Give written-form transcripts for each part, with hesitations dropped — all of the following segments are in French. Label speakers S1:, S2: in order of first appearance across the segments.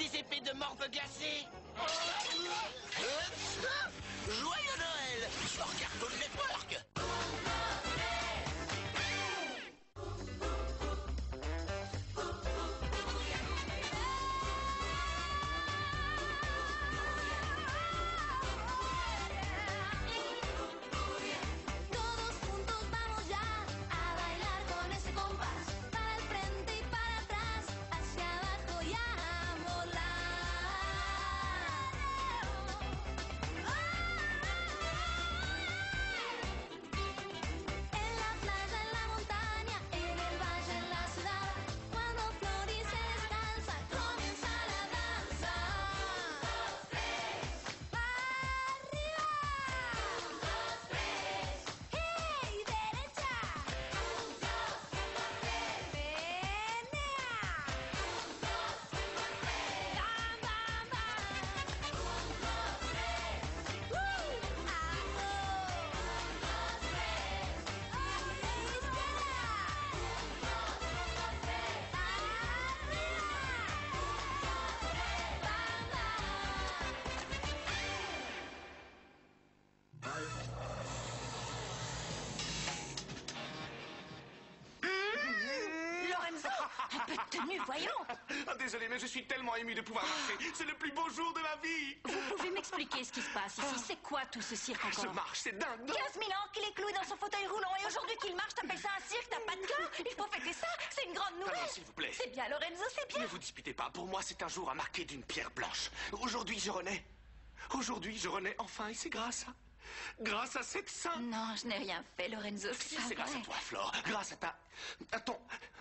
S1: des épées de morve glacées. Joyeux Noël sur Cartoon Network.
S2: Voyons.
S3: Ah, désolé, mais je suis tellement ému de pouvoir marcher. C'est le plus beau jour de ma vie.
S2: Vous pouvez m'expliquer ce qui se passe ici? C'est quoi tout ce cirque encore?
S3: Je marche, c'est dingue.
S2: 15 000 ans qu'il est cloué dans son fauteuil roulant et aujourd'hui qu'il marche, t'appelles ça un cirque? T'as pas de cœur? Il faut fêter ça. C'est une grande nouvelle.
S3: Alors, s'il vous plaît.
S2: C'est bien, Lorenzo, c'est bien.
S3: Ne vous disputez pas. Pour moi, c'est un jour à marquer d'une pierre blanche. Aujourd'hui, je renais. Aujourd'hui, je renais enfin et c'est grâce à cette sainte...
S2: Non, je n'ai rien fait, Lorenzo.
S3: Si, c'est grâce à toi, Flore. Grâce à ta... Attends,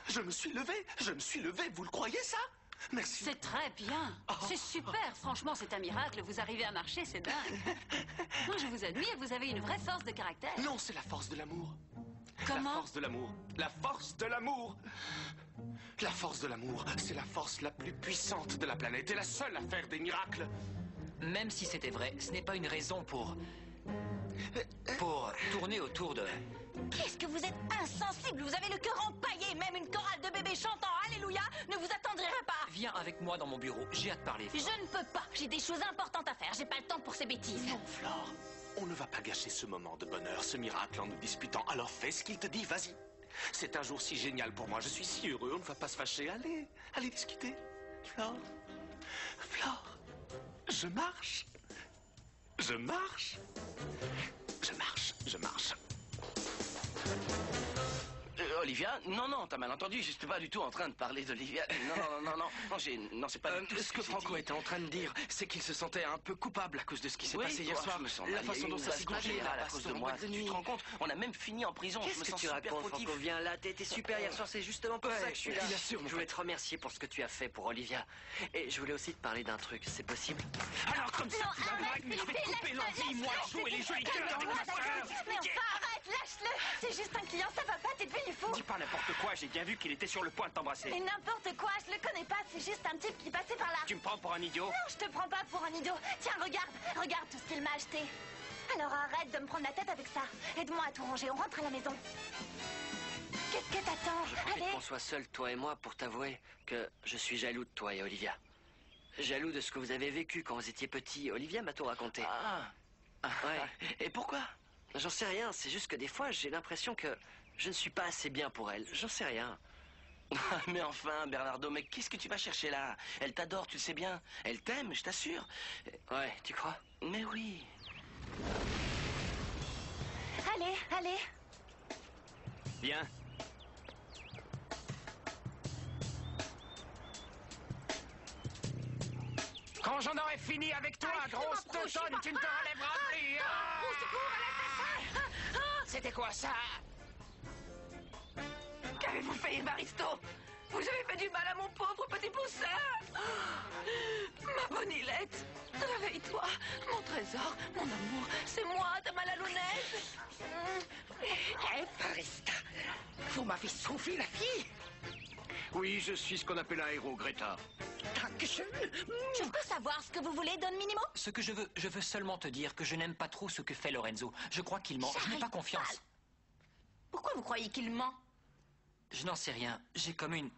S3: je me suis levé. Vous le croyez, ça? Merci.
S2: C'est très bien. C'est super. Franchement, c'est un miracle. Vous arrivez à marcher, c'est dingue. Moi, je vous admire. Vous avez une vraie force de caractère.
S3: Non, c'est la force de l'amour.
S2: Comment?
S3: La force de l'amour. La force de l'amour. La force de l'amour, c'est la force la plus puissante de la planète et la seule à faire des miracles.
S4: Même si c'était vrai, ce n'est pas une raison pour tourner autour de...
S2: Qu'est-ce que vous êtes insensible? Vous avez le cœur empaillé. Même une chorale de bébés chantant Alléluia ne vous attendrirait pas.
S4: Viens avec moi dans mon bureau, j'ai hâte de parler.
S2: Je ne peux pas. J'ai des choses importantes à faire. J'ai pas le temps pour ces bêtises.
S3: Non, Flore, on ne va pas gâcher ce moment de bonheur, ce miracle en nous disputant. Alors fais ce qu'il te dit, vas-y. C'est un jour si génial pour moi, je suis si heureux, on ne va pas se fâcher. Allez discuter. Flore, je marche. Je marche.
S1: Olivia? Non, t'as mal entendu. Je suis pas du tout en train de parler d'Olivia. Non, c'est pas du tout
S5: Ce que Franco était en train de dire, c'est qu'il se sentait un peu coupable à cause de ce qui s'est passé hier soir.
S1: Je me sens
S5: La
S1: mal.
S5: façon dont ça s'est gougé
S1: à cause de moi. Tu te rends compte? On a même fini en prison.
S5: Qu'est-ce que tu racontes, Franco? Viens là, t'es super hier soir, c'est justement pour ça que je suis là.
S1: Bien sûr,
S5: je voulais te remercier pour ce que tu as fait pour Olivia. Et je voulais aussi te parler d'un truc, c'est possible?
S3: Alors comme ça, tu vas
S2: arrête,
S3: mais je vais te couper l'envie, moi, de jouer les jeux cœurs avec ma soeur.
S2: Mais enfin, arrête, lâche-le. C'est juste un client, ça va pas, t'es devenu fou.
S5: Dis pas n'importe quoi, j'ai bien vu qu'il était sur le point de t'embrasser.
S2: Mais n'importe quoi, je le connais pas, c'est juste un type qui passait par là.
S5: Tu me prends pour un idiot?
S2: Non, je te prends pas pour un idiot. Tiens, regarde tout ce qu'il m'a acheté. Alors arrête de me prendre la tête avec ça. Aide-moi à tout ranger, on rentre à la maison. Qu'est-ce que t'attends?
S5: Je voulais
S2: Allez.
S5: qu'on soit seuls, toi et moi, pour t'avouer que je suis jaloux de toi et Olivia. Jaloux de ce que vous avez vécu quand vous étiez petits. Olivia m'a tout raconté. Ouais.
S1: Et pourquoi?
S5: J'en sais rien, c'est juste que des fois, j'ai l'impression que je ne suis pas assez bien pour elle. J'en sais rien.
S1: Mais enfin, Bernardo, mais qu'est-ce que tu vas chercher là? Elle t'adore, tu le sais bien. Elle t'aime, je t'assure.
S5: Ouais, tu crois?
S1: Mais oui.
S2: Allez.
S5: Viens. Quand j'en aurai fini avec toi, grosse teutonne, tu ne te relèveras plus. C'était quoi ça?
S6: Qu'avez-vous fait, Evaristo? Vous avez fait du mal à mon pauvre petit poussin. Ma bonne Ilette, réveille-toi. Mon trésor, mon amour, c'est moi, ta malalounette.
S7: Evarista, vous m'avez sauvé la vie.
S5: Oui, je suis ce qu'on appelle un héros, Greta.
S2: Je peux savoir ce que vous voulez, Don Minimo?
S4: Ce que je veux seulement te dire que je n'aime pas trop ce que fait Lorenzo. Je crois qu'il ment. Je n'ai pas confiance.
S2: Pourquoi vous croyez qu'il ment?
S4: Je n'en sais rien. J'ai comme une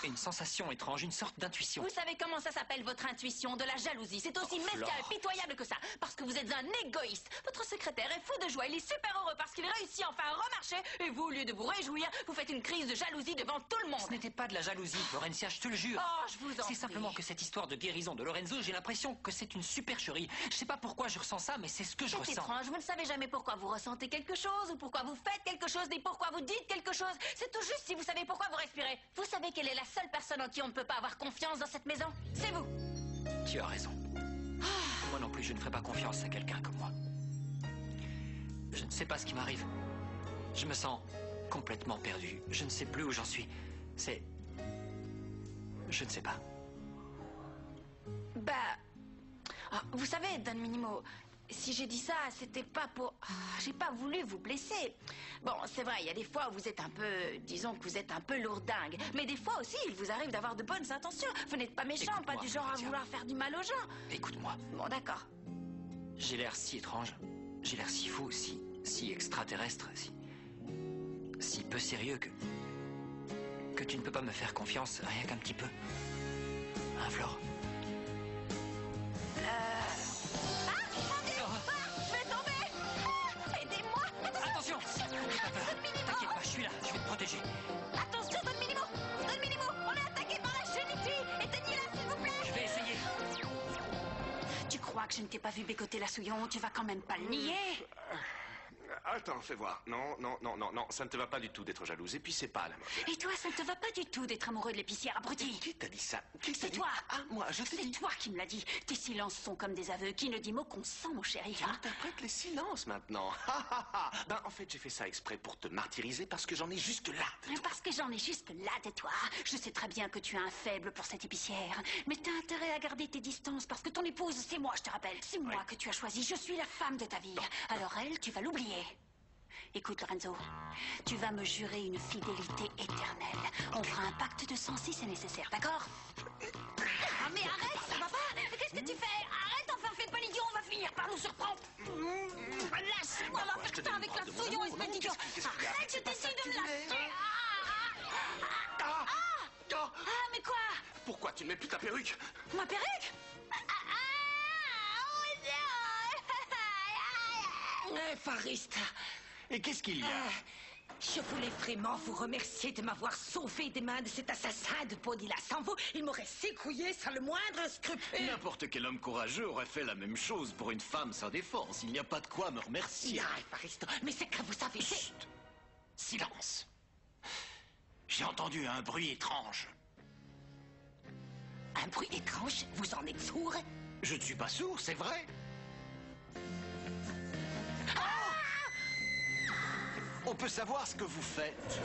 S4: Une sensation étrange, une sorte d'intuition.
S6: Vous savez comment ça s'appelle, votre intuition? De la jalousie. C'est aussi mesquin et pitoyable que ça. Parce que vous êtes un égoïste. Votre secrétaire est fou de joie. Il est super heureux parce qu'il réussit enfin à remarcher. Et vous, au lieu de vous réjouir, vous faites une crise de jalousie devant tout le monde.
S4: Ce n'était pas de la jalousie, Florencia, je te le jure.
S6: Oh, je vous en prie.
S4: C'est simplement que cette histoire de guérison de Lorenzo, j'ai l'impression que c'est une supercherie. Je sais pas pourquoi je ressens ça, mais c'est ce que je
S6: C'est
S4: ressens.
S6: étrange, vous ne savez jamais pourquoi vous ressentez quelque chose, ou pourquoi vous faites quelque chose, ni pourquoi vous dites quelque chose. C'est tout juste si vous savez pourquoi vous respirez. Vous savez quelle est la seule personne en qui on ne peut pas avoir confiance dans cette maison? C'est vous.
S4: Tu as raison. Moi non plus, je ne ferai pas confiance à quelqu'un comme moi. Je ne sais pas ce qui m'arrive. Je me sens complètement perdu. Je ne sais plus où j'en suis. C'est... Je ne sais pas.
S6: Bah... ah, vous savez, Don Minimo, si j'ai dit ça, c'était pas pour... j'ai pas voulu vous blesser. Bon, c'est vrai, il y a des fois où vous êtes un peu... disons que vous êtes un peu lourdingue. Mais des fois aussi, il vous arrive d'avoir de bonnes intentions. Vous n'êtes pas méchant, pas du genre à vouloir faire du mal aux gens.
S4: Écoute-moi.
S6: Bon, d'accord.
S4: J'ai l'air si étrange. J'ai l'air si fou, si extraterrestre, si peu sérieux que tu ne peux pas me faire confiance, rien qu'un petit peu. Hein, Flore?
S6: Je vais tomber. Aidez-moi.
S4: Attention! N'aie pas peur. T'inquiète pas, je suis là, je vais te protéger.
S6: Attention, Don Minimo. Don Minimo, on est attaqué par la chenille. Éteignez-la, s'il vous plaît.
S4: Je vais essayer.
S6: Tu crois que je ne t'ai pas vu bécoter la souillon? Tu vas quand même pas le nier.
S3: Attends, fais voir. Non, ça ne te va pas du tout d'être jalouse. Et puis, c'est pas à la mode.
S6: Et toi, ça ne te va pas du tout d'être amoureux de l'épicière, abruti.
S3: Qui t'a dit ça?
S6: C'est toi.
S3: Ah, moi, je t'ai
S6: C'est
S3: dit.
S6: toi qui me l'as dit. Tes silences sont comme des aveux. Qui ne dit mot qu'on sent, mon chéri.
S3: Tu interprètes les silences maintenant. Ben, en fait, j'ai fait ça exprès pour te martyriser parce que j'en ai juste là.
S6: Parce que j'en ai juste là de toi. Je sais très bien que tu as un faible pour cette épicière. Mais t'as intérêt à garder tes distances parce que ton épouse, c'est moi, je te rappelle. C'est moi que tu as choisi. Je suis la femme de ta vie. Alors elle, tu vas l'oublier. Écoute, Lorenzo, tu vas me jurer une fidélité éternelle. On fera un pacte de sang si c'est nécessaire, d'accord? Ah, mais arrête, ça va pas? Qu'est-ce que tu fais? Arrête, enfin, fais pas l'idiot, on va finir par nous surprendre. Lâche-moi, on va faire ça avec la souillon, espèce d'idiot. Arrête, je t'essaie de me lâcher. Ah, mais quoi?
S3: Pourquoi tu ne mets plus ta perruque?
S6: Ma perruque?
S7: Fariste,
S8: Et qu'est-ce qu'il y a?
S7: je voulais vraiment vous remercier de m'avoir sauvé des mains de cet assassin de Ponilla. Sans vous, il m'aurait secouillé sans le moindre scrupule.
S8: N'importe quel homme courageux aurait fait la même chose pour une femme sans défense. Il n'y a pas de quoi me remercier.
S7: Ah, Faristo, mais c'est que vous savez...
S8: Chut! Silence. J'ai entendu un bruit étrange.
S7: Un bruit étrange? Vous en êtes sourd?
S8: Je ne suis pas sourd, c'est vrai. On peut savoir ce que vous faites.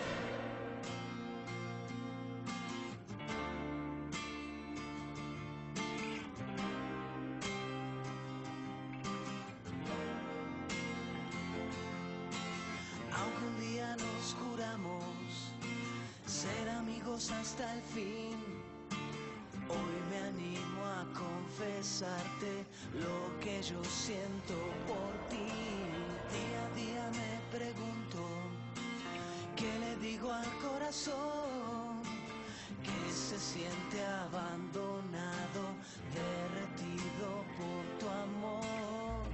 S9: Aunque un día nos juramos ser amigos hasta el fin, hoy me animo a confesarte lo que yo siento por ti. Día a día me pregunto, ¿qué le digo al corazón? Que se siente abandonado, derretido por tu amor.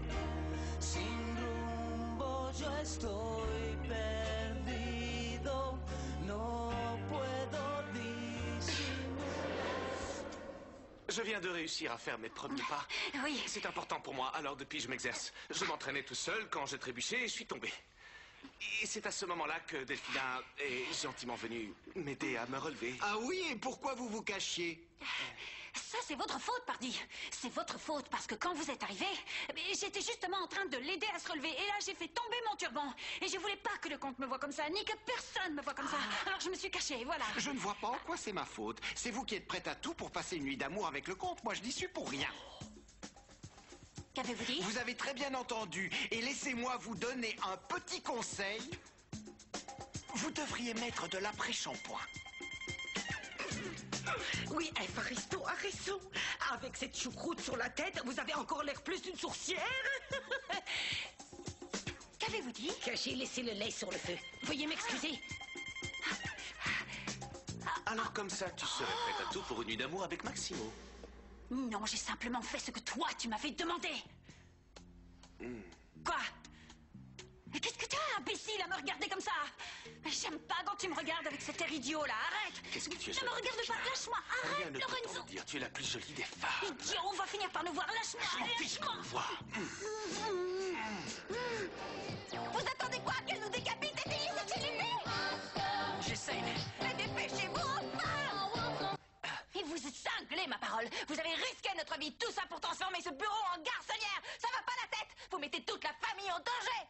S9: Sin rumbo yo estoy perdido, no puedo disimular.
S3: Je viens de réussir à faire mes premiers pas.
S6: Oui.
S3: C'est important pour moi, alors depuis je m'exerce. Je m'entraînais tout seul, quand j'ai trébuché, je suis tombé. Et c'est à ce moment-là que Delphina est gentiment venue m'aider à me relever.
S8: Ah oui, et pourquoi vous vous cachiez?
S6: Ça, c'est votre faute, pardi. C'est votre faute, parce que quand vous êtes arrivé, j'étais justement en train de l'aider à se relever. Et là, j'ai fait tomber mon turban. Et je voulais pas que le comte me voie comme ça, ni que personne me voie comme ça. Alors je me suis cachée, voilà.
S8: Je ne vois pas en quoi c'est ma faute. C'est vous qui êtes prête à tout pour passer une nuit d'amour avec le comte. Moi, je n'y suis pour rien.
S6: Qu'avez-vous dit?
S8: Vous avez très bien entendu. Et laissez-moi vous donner un petit conseil. Vous devriez mettre de l'après-shampoing.
S7: Oui, Faristo a raison. Avec cette choucroute sur la tête, vous avez encore l'air plus d'une sourcière.
S6: Qu'avez-vous dit?
S7: Que j'ai laissé le lait sur le feu.
S6: Veuillez m'excuser.
S3: Alors comme ça, tu serais prête à tout pour une nuit d'amour avec Maximo.
S2: Non, j'ai simplement fait ce que toi, tu m'avais demandé. Quoi? Mais qu'est-ce que t'as, imbécile, à me regarder comme ça? J'aime pas quand tu me regardes avec cet air idiot, là. Arrête!
S3: Qu'est-ce que tu es
S2: Ne me regarde pas, lâche-moi.
S3: Rien
S2: Arrête,
S3: ne peut
S2: Lorenzo.
S3: t'en dire, tu es la plus jolie des femmes.
S2: Idiot, on va finir par nous voir. Lâche-moi,
S3: Je m'en fiche qu'on
S2: lâche-moi.
S3: me voit.
S2: Vous attendez quoi? Qu'elle nous décapite? Essayez de s'éliminer.
S4: J'essaye,
S2: Mais dépêchez-vous, enfin! Et vous êtes cinglés, ma parole. Vous avez risqué notre vie, tout ça pour transformer ce bureau en garçonnière. Ça va pas la tête. Vous mettez toute la famille en danger.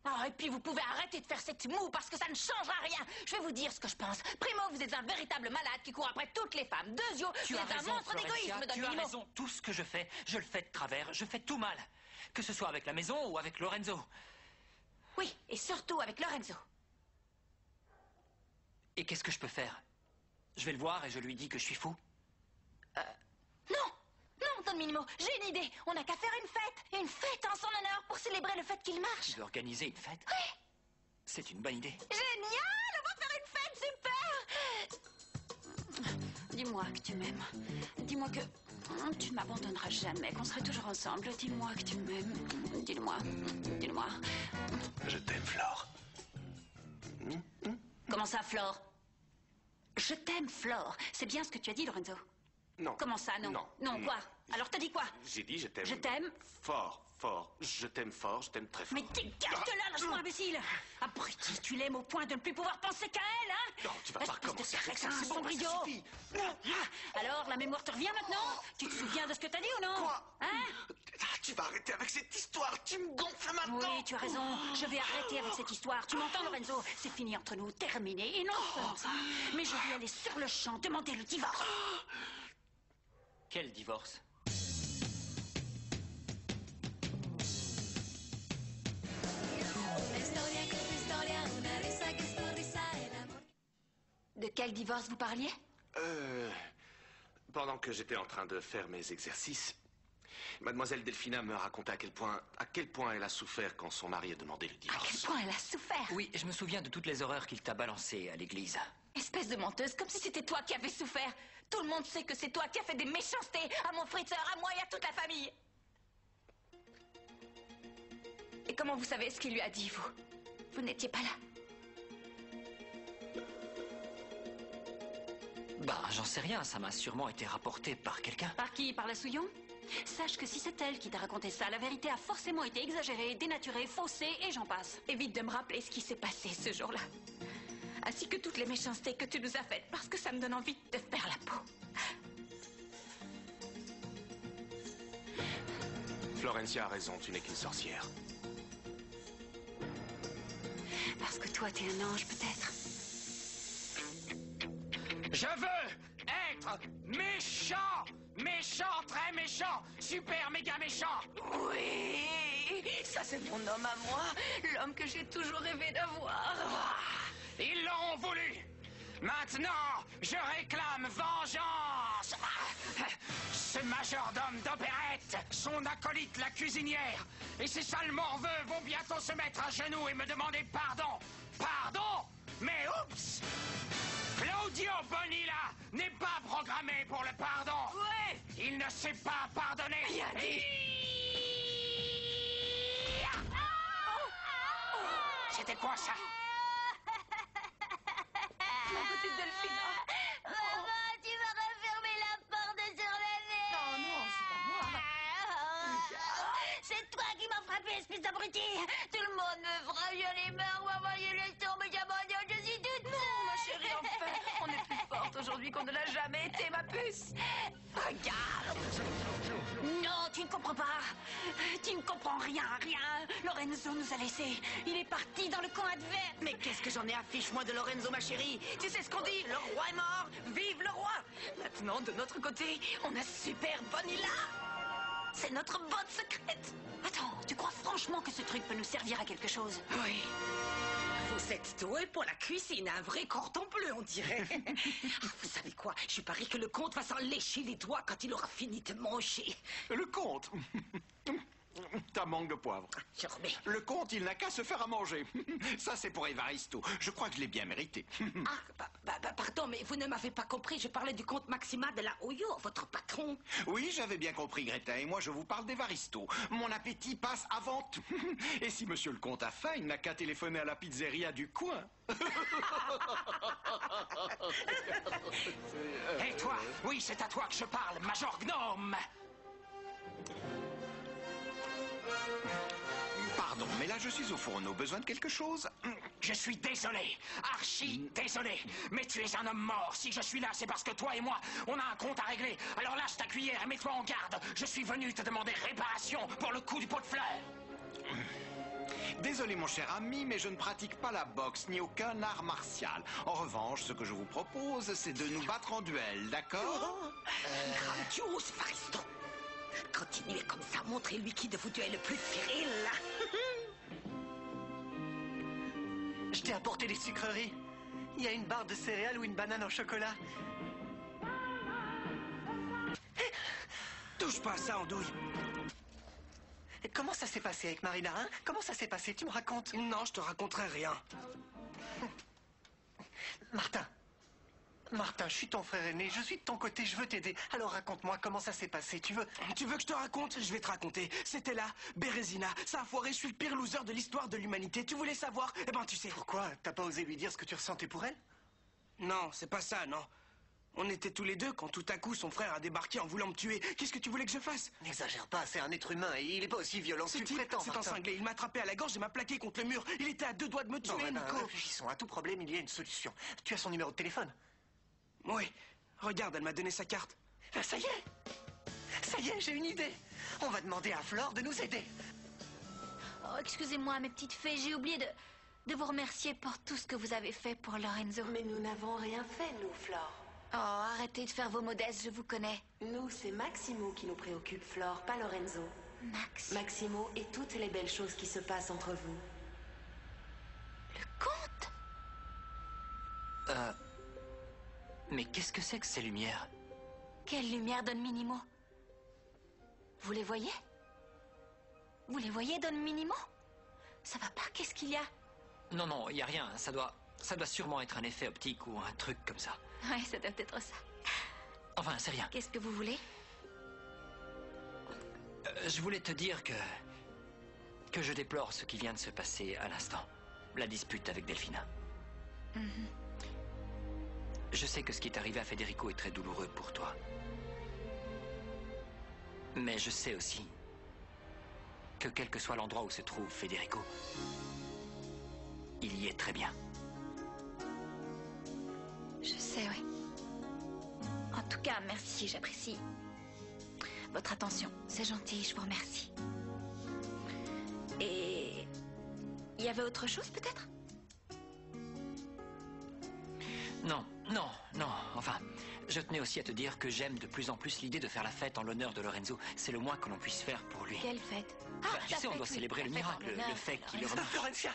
S2: Oh, et puis vous pouvez arrêter de faire cette moue parce que ça ne changera rien. Je vais vous dire ce que je pense. Primo, vous êtes un véritable malade qui court après toutes les femmes. Deuxio,
S4: Tu
S2: vous
S4: as
S2: êtes un
S4: raison,
S2: monstre
S4: Florencia,
S2: d'égoïsme, Don
S4: tu as
S2: Minimo.
S4: raison. Tout ce que je fais de travers, je fais tout mal. Que ce soit avec la maison ou avec Lorenzo.
S2: Oui, et surtout avec Lorenzo.
S4: Et qu'est-ce que je peux faire? Je vais le voir et je lui dis que je suis fou?
S2: Non, non, Don Minimo, j'ai une idée. On n'a qu'à faire une fête. Une fête en son honneur pour célébrer le fait qu'il marche.
S4: Tu veux organiser une fête?
S2: Oui.
S4: C'est une bonne idée.
S2: Génial! On va faire une fête, super! Dis-moi que tu m'aimes. Dis-moi que tu ne m'abandonneras jamais, qu'on serait toujours ensemble. Dis-moi que tu m'aimes. Dis-le-moi. Dis-le-moi.
S3: Je t'aime, Flore.
S2: Comment ça, Flore? Je t'aime, Flore. C'est bien ce que tu as dit, Lorenzo.
S3: Non.
S2: Comment ça, non?
S3: Non.
S2: Non, quoi? Alors t'as dit quoi?
S3: J'ai dit je t'aime.
S2: Je t'aime.
S3: Fort, fort. Je t'aime fort, je t'aime très fort.
S2: Mais dégage de là, lâche-moi, imbécile! Abruti, tu l'aimes au point de ne plus pouvoir penser qu'à elle, hein?
S3: Non, tu vas pas
S2: Espèce de
S3: recommencer avec ça,
S2: crétin,
S3: c'est bon,
S2: sombrero.
S3: ça suffit.
S2: Alors, la mémoire te revient maintenant? Tu te souviens de ce que t'as dit ou non?
S3: Quoi?
S2: Hein?
S3: Tu vas arrêter avec cette histoire, tu me gonfles maintenant.
S2: Oui, tu as raison. Je vais arrêter avec cette histoire. Tu m'entends, Lorenzo? C'est fini entre nous, terminé. Et non seulement ça, mais je vais aller sur le champ demander le divorce.
S4: Quel divorce?
S2: De quel divorce vous parliez?
S3: Pendant que j'étais en train de faire mes exercices, Mademoiselle Delphina me raconta à quel point elle a souffert quand son mari a demandé le
S2: À
S3: divorce.
S2: quel point elle a souffert?
S4: Oui, je me souviens de toutes les horreurs qu'il t'a balancées à l'église.
S2: Espèce de menteuse, comme si c'était toi qui avais souffert. Tout le monde sait que c'est toi qui as fait des méchancetés à mon friteur, à moi et à toute la famille. Et comment vous savez ce qu'il lui a dit, vous? Vous n'étiez pas là.
S4: Ben, j'en sais rien, ça m'a sûrement été rapporté par quelqu'un.
S2: Par qui? Par la Souillon? Sache que si c'est elle qui t'a raconté ça, la vérité a forcément été exagérée, dénaturée, faussée, et j'en passe. Évite de me rappeler ce qui s'est passé ce jour-là. Ainsi que toutes les méchancetés que tu nous as faites, parce que ça me donne envie de te faire la peau.
S3: Florencia a raison, tu n'es qu'une sorcière.
S2: Parce que toi, t'es un ange, peut-être.
S10: Je veux être méchant! Méchant, très méchant! Super méga méchant!
S6: Oui, ça c'est mon homme à moi, l'homme que j'ai toujours rêvé d'avoir.
S10: Ils l'ont voulu! Maintenant, je réclame vengeance! Ce majordome d'opérette, son acolyte la cuisinière, et ces sales morveux vont bientôt se mettre à genoux et me demander pardon! Pardon? Mais oups! Claudio Bonilla n'est pas programmé pour le pardon!
S6: Ouais!
S10: Il ne sait pas pardonner!
S6: Bien dit.
S10: C'était quoi ça?
S6: Ma petite Delphina.
S2: Maman, tu vas refermer la porte sur la nez.
S6: Non, non, c'est pas moi.
S2: C'est toi qui m'as frappé, espèce d'abruti. Tout le monde me fera violer, meurt, maman, il est tombé, je suis toute seule.
S6: Non, ma chérie, enfin, on est plus forte aujourd'hui qu'on ne l'a jamais été, ma puce. Regarde.
S2: Non, tu ne comprends pas. Tu ne comprends rien, rien. Lorenzo nous a laissés. Il est parti dans le camp adverse.
S5: Mais qu'est-ce que j'en ai, affiche-moi de Lorenzo, ma chérie. Tu sais ce qu'on dit, le roi est mort, vive le roi.
S6: Maintenant, de notre côté, on a Super Bonilla. C'est notre botte secrète.
S2: Attends, tu crois franchement que ce truc peut nous servir à quelque chose?
S6: Oui.
S7: Vous êtes doué pour la cuisine, un vrai cordon bleu, on dirait. Ah, vous savez quoi? Je parie que le comte va s'en lécher les doigts quand il aura fini de manger.
S3: Le comte
S8: T'as manque de poivre.
S7: Je remets.
S8: Le comte, il n'a qu'à se faire à manger. Ça, c'est pour Evaristo. Je crois que je l'ai bien mérité.
S7: Pardon, mais vous ne m'avez pas compris. Je parlais du comte Maxima de la Oyo, votre patron.
S8: Oui, j'avais bien compris, Greta, et moi, je vous parle d'Evaristo. Mon appétit passe avant tout. Et si monsieur le comte a faim, il n'a qu'à téléphoner à la pizzeria du coin.
S10: Et toi? Oui, c'est à toi que je parle, Major Gnome.
S8: Pardon, mais là, je suis au fourneau. Besoin de quelque chose?
S10: Je suis désolé, archi désolé. Mais tu es un homme mort. Si je suis là, c'est parce que toi et moi, on a un compte à régler. Alors lâche ta cuillère et mets-toi en garde. Je suis venu te demander réparation pour le coup du pot de fleurs.
S8: Désolé, mon cher ami, mais je ne pratique pas la boxe ni aucun art martial. En revanche, ce que je vous propose, c'est de nous battre en duel, d'accord?
S7: Grandiose, Evaristo. Continuez comme ça, montrez-lui qui de vous deux est le plus viril.
S11: Je t'ai apporté des sucreries. Il y a une barre de céréales ou une banane au chocolat.
S10: Touche pas à ça, Andouille.
S11: Comment ça s'est passé avec Marina, hein? Comment ça s'est passé? Tu me racontes?
S10: Non, je te raconterai rien.
S11: Martin, je suis ton frère aîné, je suis de ton côté, je veux t'aider. Alors raconte-moi comment ça s'est passé, tu veux
S10: que je te raconte? Je vais te raconter. C'était là, Bérésina. Ça a foiré, je suis le pire loser de l'histoire de l'humanité. Tu voulais savoir? Eh ben, tu sais.
S11: Pourquoi? T'as pas osé lui dire ce que tu ressentais pour elle?
S10: Non, c'est pas ça, non. On était tous les deux quand tout à coup son frère a débarqué en voulant me tuer. Qu'est-ce que tu voulais que je fasse?
S11: N'exagère pas, c'est un être humain et il est pas aussi violent que tu le prétends,
S10: c'est un cinglé. Il m'a attrapé à la gorge et m'a plaqué contre le mur. Il était à 2 doigts de me tuer, Nico.
S11: Réfléchissons, à tout problème, il y a une solution. Tu as son numéro de téléphone?
S10: Oui. Regarde, elle m'a donné sa carte.
S11: Ah, ça y est, j'ai une idée. On va demander à Flore de nous aider.
S2: Oh, excusez-moi, mes petites fées, j'ai oublié de vous remercier pour tout ce que vous avez fait pour Lorenzo.
S12: Mais nous n'avons rien fait, nous, Flore.
S2: Oh, arrêtez de faire vos modestes, je vous connais.
S12: Nous, c'est Maximo qui nous préoccupe, Flore, pas Lorenzo. Maximo et toutes les belles choses qui se passent entre vous.
S2: Le comte?
S4: Mais qu'est-ce que c'est que ces lumières?
S2: Quelle lumière, Don Minimo? Vous les voyez? Vous les voyez, Don Minimo? Ça va pas, qu'est-ce qu'il y a?
S4: Non, il y a rien. Ça doit sûrement être un effet optique ou un truc comme ça.
S2: Ouais, ça doit être ça.
S4: Enfin, c'est rien.
S2: Qu'est-ce que vous voulez?
S4: Je voulais te dire que je déplore ce qui vient de se passer à l'instant. La dispute avec Delphina. Je sais que ce qui est arrivé à Federico est très douloureux pour toi. Mais je sais aussi que quel que soit l'endroit où se trouve Federico, il y est très bien.
S2: Je sais, oui. En tout cas, merci, j'apprécie votre attention. C'est gentil, je vous remercie. Et il y avait autre chose, peut-être?
S4: Non. Enfin, je tenais aussi à te dire que j'aime de plus en plus l'idée de faire la fête en l'honneur de Lorenzo. C'est le moins que l'on puisse faire pour lui.
S2: Quelle fête?
S4: Tu sais, on doit célébrer le miracle, le fait qu'il est remarqué.
S11: Florencia!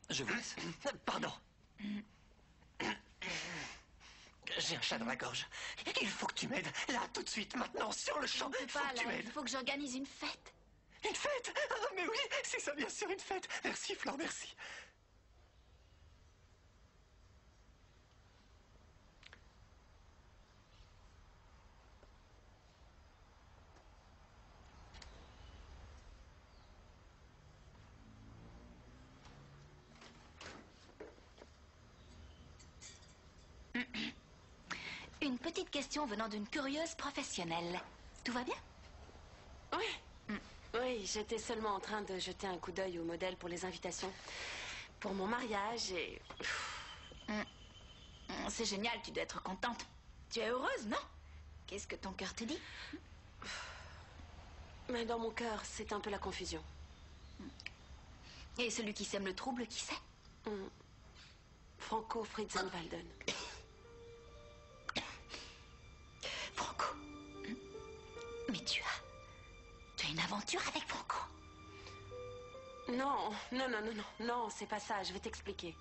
S4: Je vous laisse.
S11: Pardon. J'ai un chat dans la gorge. Il faut que tu m'aides. Là, tout de suite, maintenant, sur le champ.
S2: Il faut que j'organise une fête.
S11: Une fête? Ah, mais oui, c'est ça, bien sûr, une fête. Merci, Flore, merci.
S2: Une petite question venant d'une curieuse professionnelle. Tout va bien?
S12: Oui. Oui, j'étais seulement en train de jeter un coup d'œil au modèle pour les invitations. Pour mon mariage et...
S2: C'est génial, tu dois être contente. Tu es heureuse, non? Qu'est-ce que ton cœur te dit?
S12: Mais dans mon cœur, c'est un peu la confusion.
S2: Et celui qui sème le trouble, qui c'est?
S12: Franco Fritzenwalden.
S2: Franco. Mais tu as une aventure avec Franco?
S12: Non, c'est pas ça, je vais t'expliquer.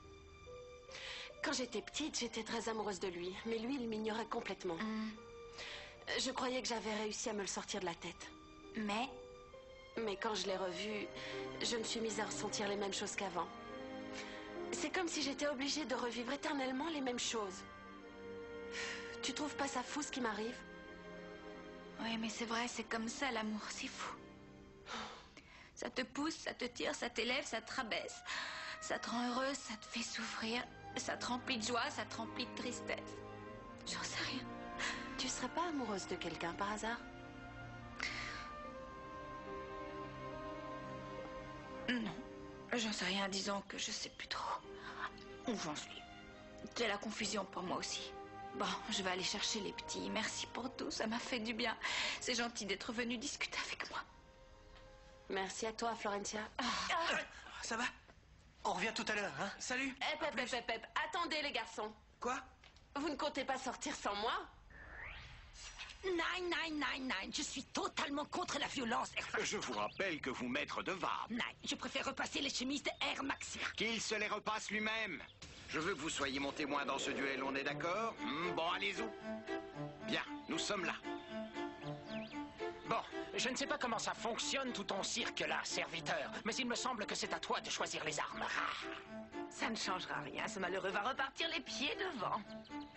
S12: Quand j'étais petite, j'étais très amoureuse de lui, mais lui, il m'ignorait complètement. Je croyais que j'avais réussi à me le sortir de la tête.
S2: Mais
S12: quand je l'ai revu, je me suis mise à ressentir les mêmes choses qu'avant. C'est comme si j'étais obligée de revivre éternellement les mêmes choses. Tu trouves pas ça fou ce qui m'arrive?
S2: Oui, mais c'est vrai, c'est comme ça l'amour, c'est fou. Ça te pousse, ça te tire, ça t'élève, ça te rabaisse. Ça te rend heureuse, ça te fait souffrir. Ça te remplit de joie, ça te remplit de tristesse. J'en sais rien.
S12: Tu serais pas amoureuse de quelqu'un par hasard?
S2: Non, j'en sais rien, disons que je sais plus trop où j'en suis. C'est la confusion pour moi aussi. Bon, je vais aller chercher les petits. Merci pour tout, ça m'a fait du bien. C'est gentil d'être venu discuter avec moi.
S12: Merci à toi, Florencia.
S11: Ça va? On revient tout à l'heure, hein?
S10: Salut.
S12: Attendez, les garçons.
S10: Quoi?
S12: Vous ne comptez pas sortir sans moi?
S7: Nein, nein, nein, nein. Je suis totalement contre la violence, Air Maxi.
S8: Je vous rappelle que vous maître de Vab.
S7: Nein, je préfère repasser les chemises de Air Maxi.
S8: Qu'il se les repasse lui-même. Je veux que vous soyez mon témoin dans ce duel, on est d'accord? Bon, allez-y. Bien, nous sommes là.
S10: Bon, je ne sais pas comment ça fonctionne tout ton cirque là, serviteur, mais il me semble que c'est à toi de choisir les armes.
S6: Ça ne changera rien. Ce malheureux va repartir les pieds devant.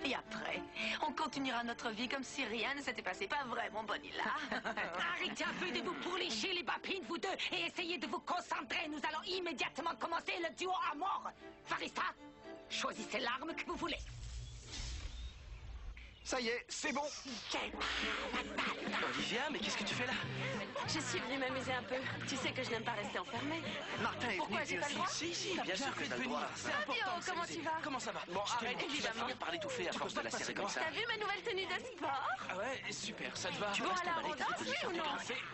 S6: Et après, on continuera notre vie comme si rien ne s'était passé. Pas vrai, mon Bonilla?
S7: Arrêtez un peu de vous pourlicher les babines, vous deux, et essayez de vous concentrer. Nous allons immédiatement commencer le duo à mort. Farista, choisissez l'arme que vous voulez.
S8: Ça y est, c'est bon.
S1: Olivia, mais qu'est-ce que tu fais là?
S12: Je suis venue m'amuser un peu. Tu sais que je n'aime pas rester enfermée.
S11: Martin est
S12: Pourquoi
S11: venu
S12: j'ai
S11: lui
S12: pas le
S11: aussi.
S12: droit?
S1: Si, bien sûr que t'as le droit.
S12: C'est important. Comment tu vas?
S1: Comment ça va? Bon, arrête, tu vas finir par l'étouffer à force de la serrer comme ça.
S12: T'as vu ma nouvelle tenue de sport?
S1: Ah ouais, super, ça te va?
S12: Bon alors, on danse, oui ou non?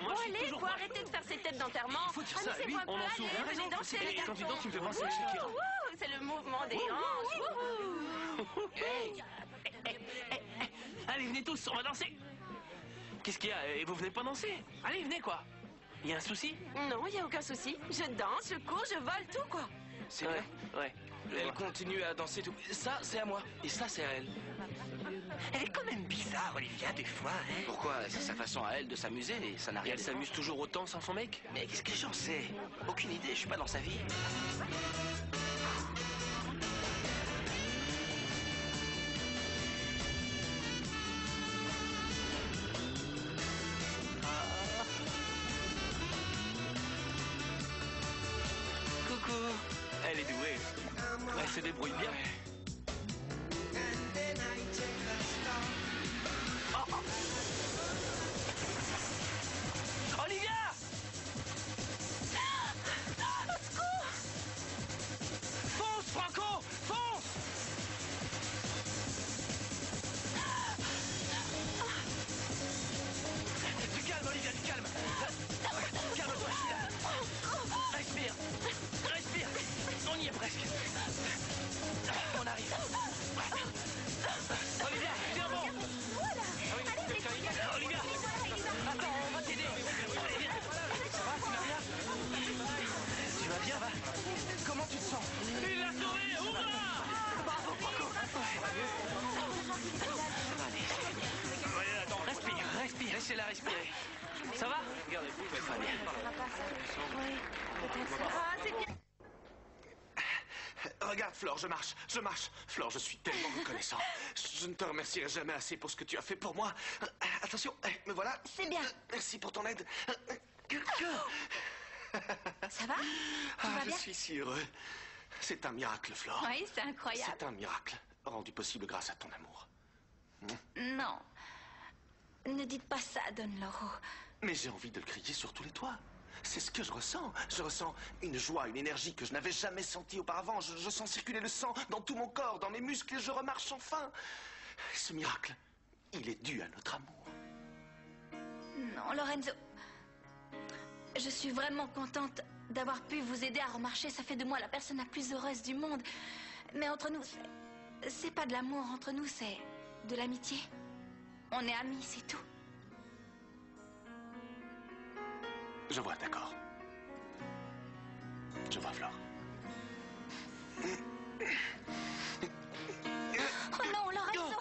S12: Bon allez, faut arrêter de faire ces têtes d'enterrement. Amusez-moi un peu, allez, venez danser les garçons.
S1: Quand tu danses, tu me fais penser à Shakira.
S12: Wouhou, c'est le mouvement des hanches. Wouhou.
S1: Allez, venez tous, on va danser. Qu'est-ce qu'il y a? Et vous venez pas danser? Allez, venez quoi? Il y a un souci?
S12: Non, il n'y a aucun souci. Je danse, je cours, je vole, tout quoi.
S1: C'est vrai? Ouais. Elle continue à danser tout. Ça, c'est à moi. Et ça, c'est à elle.
S11: Elle est quand même bizarre, Olivia, des fois, hein?
S1: Pourquoi? C'est sa façon à elle de s'amuser et ça n'a rien. Elle s'amuse toujours autant sans son mec? Mais qu'est-ce que j'en sais? Aucune idée, je suis pas dans sa vie. Coucou. Elle est douée. Elle se débrouille bien. Oh. Olivia! Au secours! Fonce, Franco! Fonce! Du calme, Olivia, du calme! Calme-toi, je suis là! Respire! Respire! On y est presque! On arrive! Olivia, tiens bon! Olivia! Attends, on va t'aider! Allez, viens! Ça va, tu vas bien? Tu vas bien, va? Comment tu te sens? Il l'a sauvé! Hurrah! Bravo, Franco! Allez, attends, respire, respire, laissez-la respirer. Ça va? Regardez-vous, ça va bien.
S12: Oui, peut-être. Ah, c'est bien.
S3: Regarde, Flore, je marche. Flore, je suis tellement reconnaissant. Je ne te remercierai jamais assez pour ce que tu as fait pour moi. Attention, me voilà.
S2: C'est bien.
S3: Merci pour ton aide.
S2: Ça va? Tu vas
S3: Je
S2: bien?
S3: suis si heureux. C'est un miracle, Flore.
S2: Oui, c'est incroyable.
S3: C'est un miracle, rendu possible grâce à ton amour.
S2: Non. Ne dites pas ça, Don Lauro.
S3: Mais j'ai envie de le crier sur tous les toits. C'est ce que je ressens. Je ressens une joie, une énergie que je n'avais jamais sentie auparavant. Je sens circuler le sang dans tout mon corps, dans mes muscles, et je remarche enfin. Ce miracle, il est dû à notre amour.
S2: Non, Lorenzo. Je suis vraiment contente d'avoir pu vous aider à remarcher. Ça fait de moi la personne la plus heureuse du monde. Mais entre nous, c'est pas de l'amour. Entre nous, c'est de l'amitié. On est amis, c'est tout.
S3: Je vois, d'accord. Je vois, Flore.
S2: Oh non, Lorenzo!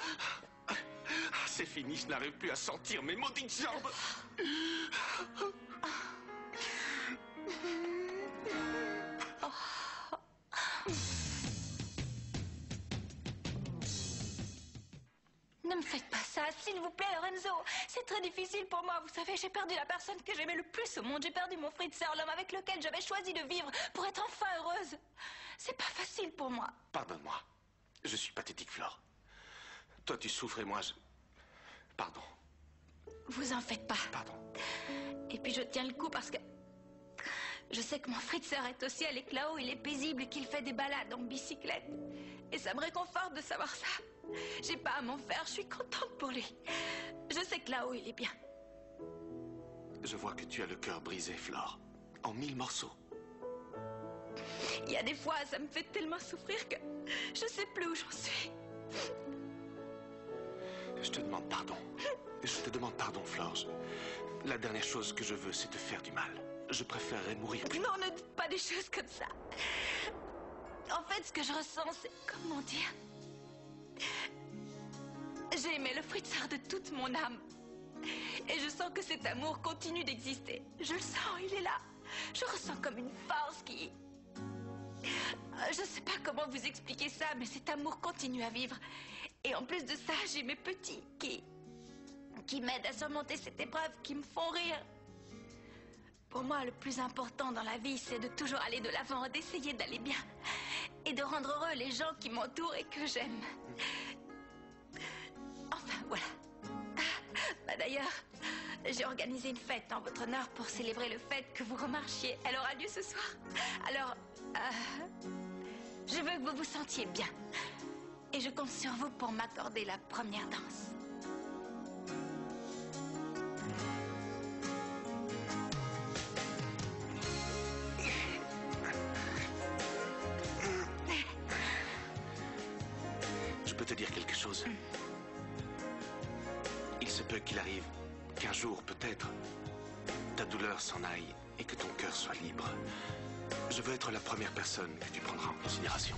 S3: C'est fini. fini, je n'arrive plus à sentir mes maudites jambes.
S2: Ne me faites pas ça, s'il vous plaît, Lorenzo. C'est très difficile pour moi. Vous savez, j'ai perdu la personne que j'aimais le plus au monde. J'ai perdu mon Fritzer, l'homme avec lequel j'avais choisi de vivre pour être enfin heureuse. C'est pas facile pour moi.
S3: Pardonne-moi. Je suis pathétique, Flore. Toi, tu souffres et moi, je... Pardon.
S2: Vous en faites pas.
S3: Pardon.
S2: Et puis je tiens le coup parce que... je sais que mon Fritzer est au ciel et que là-haut, il est paisible et qu'il fait des balades en bicyclette. Et ça me réconforte de savoir ça. J'ai pas à m'en faire, je suis contente pour lui. Je sais que là-haut, il est bien.
S3: Je vois que tu as le cœur brisé, Flore. En 1000 morceaux.
S2: Il y a des fois, ça me fait tellement souffrir que je sais plus où j'en suis.
S3: Je te demande pardon. Je te demande pardon, Flore. La dernière chose que je veux, c'est te faire du mal. Je préférerais mourir plus.
S2: Non, ne dites pas des choses comme ça. En fait, ce que je ressens, c'est... comment dire... j'ai aimé le Fritzer de toute mon âme. Et je sens que cet amour continue d'exister. Je le sens, il est là. Je ressens comme une force qui... je sais pas comment vous expliquer ça, mais cet amour continue à vivre. Et en plus de ça, j'ai mes petits qui m'aident à surmonter cette épreuve, qui me font rire. Pour moi, le plus important dans la vie, c'est de toujours aller de l'avant, d'essayer d'aller bien. Et de rendre heureux les gens qui m'entourent et que j'aime. Enfin, voilà. Bah d'ailleurs, j'ai organisé une fête en votre honneur pour célébrer le fait que vous remarchiez. Elle aura lieu ce soir. Alors, je veux que vous vous sentiez bien. Et je compte sur vous pour m'accorder la première danse.
S3: Je peux te dire quelque chose? Il se peut qu'il arrive qu'un jour, peut-être, ta douleur s'en aille et que ton cœur soit libre. Je veux être la première personne que tu prendras en considération.